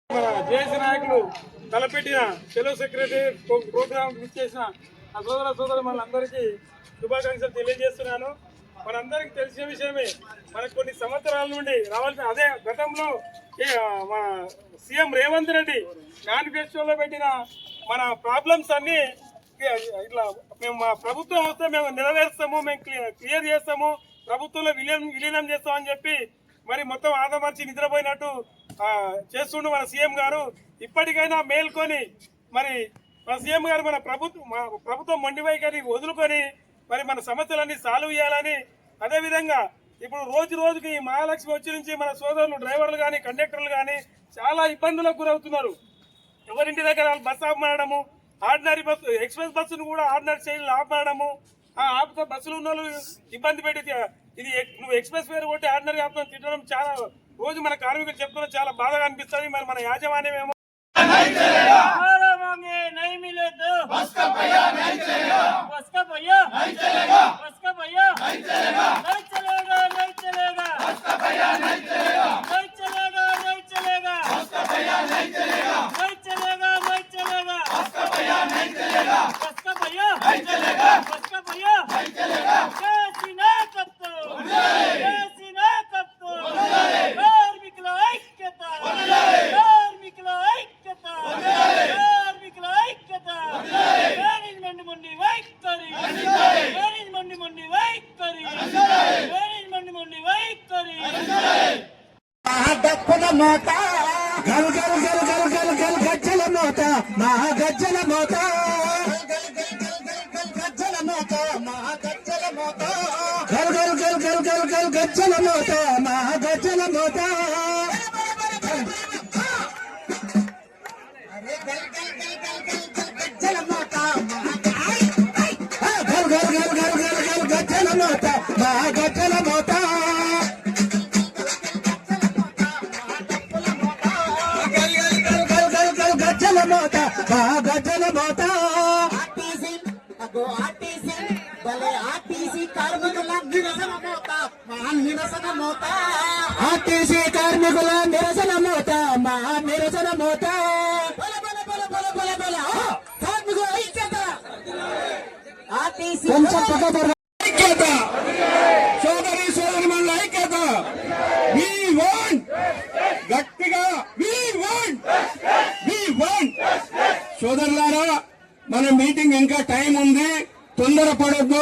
మన జేఏసీ నాయకులు తలపెట్టిన సెలవు సెక్రటరీ ప్రోగ్రాం ఇచ్చేసిన ఆ సోదర మనందరికీ శుభాకాంక్షలు తెలియజేస్తున్నాను. మనందరికీ తెలిసిన విషయమే, మనకు కొన్ని సంవత్సరాల నుండి రావాల్సిన అదే గతంలో మన సీఎం రేవంత్ రెడ్డి మేనిఫెస్టోలో పెట్టిన మన ప్రాబ్లమ్స్ అన్ని ఇట్లా మేము మా ప్రభుత్వం వస్తే మేము నెరవేరుస్తాము, మేము క్లియర్ చేస్తాము, ప్రభుత్వంలో విలీనం చేస్తామని చెప్పి మరి మొత్తం ఆదమర్చి నిద్రపోయినట్టు చేస్తుండు మన సీఎం గారు. ఇప్పటికైనా మేల్కొని మరి మన సీఎం గారు మన ప్రభుత్వం మొండి వైఖరిని వదులుకొని మరి మన సమస్యలన్నీ సాల్వ్ చేయాలని, అదేవిధంగా ఇప్పుడు రోజు రోజుకి మహాలక్ష్మి వచ్చి నుంచి మన సోదరులు డ్రైవర్లు కానీ కండక్టర్లు కానీ చాలా ఇబ్బందులకు గురవుతున్నారు. ఎవరింటి దగ్గర బస్సు ఆపమనడము, ఆర్డినరీ బస్సు ఎక్స్ప్రెస్ బస్సును కూడా ఆర్డినరీ శైలిలో ఆపమనడము, ఆపుతా బస్సులు ఉన్న వాళ్ళు ఇబ్బంది పెట్టి ఇది నువ్వు ఎక్స్ప్రెస్ వేరు కొట్టి ఆర్డినరీ ఆపుతాను తిట్టడం చాలా రోజు మన కార్మికులు చెప్తున్నా చాలా బాధగా అనిపిస్తుంది. మరి మన యాజమాన్యం ఏమో మోత గల్ గల్ గల్ గల్ గల్ గల్ గజ్జల మోత మహా గజ్జల మోత గజ్జల మోత మహా గజ్జల మోత గల్ గల్ గల్ గల్ గల్ గల్ గజ్జల మోత మహా గజ్జల మోత గజ్జల మోత గల్ గల్ గల్ గల్ గల్ గల్ గజ్జల మోత మహా గజ్జల మోత గజ్జల మోత భలే ఆర్టీసీ కార్మికుల నిరసన మోత మహా నిరసన మోత ఆర్టీసీ కార్మికుల నిరసన మోత మహా నిరసన మోత కార్మికుల ఐక్యత ఆర్టీసీ ఐక్యత సోదరి సోదరుల ఐక్యత వి వాంట్ గట్టిగా వి వాంట్ సోదరులారా, మన మీటింగ్ ఇంకా టైం ఉంది, తొందరపడొద్దు.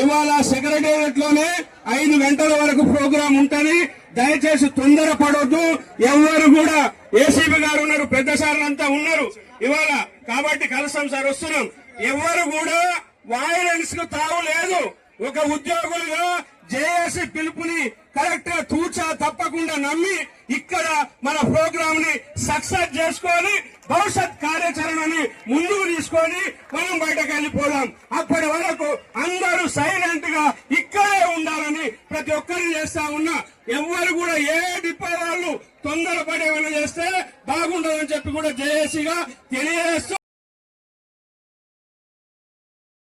ఇవాళ సెక్రటేరియట్ లోనే 5 గంటల వరకు ప్రోగ్రాం ఉంటది. దయచేసి తొందరపడొద్దు. ఎవరు కూడా ఏసీబీ గారు ఉన్నారు, పెద్ద సార్లు అంతా ఉన్నారు ఇవాళ, కాబట్టి కలసం సార్ వస్తున్నాం. ఎవరు కూడా వాయిలెన్స్ కు తావు లేదు. ఒక ఉద్యోగులుగా జేఏసీ పిలుపుని కరెక్ట్ గా తూచా తప్పకుండా నమ్మి ఇక్కడ మన ప్రోగ్రామ్ ని సక్సెస్ చేసుకొని భవిష్యత్ కార్యాచరణని ముందుకు తీసుకొని మనం బయటకు వెళ్ళిపోదాం. అప్పటి వరకు అందరూ సైలెంట్ గా ఇక్కడే ఉండాలని ప్రతి ఒక్కరిని చేస్తా ఉన్నా. ఎవరు కూడా ఏ డిపో వాళ్ళు తొందరపడేమైనా చేస్తే బాగుండదని చెప్పి కూడా జేఏసీగా తెలియజేస్తూ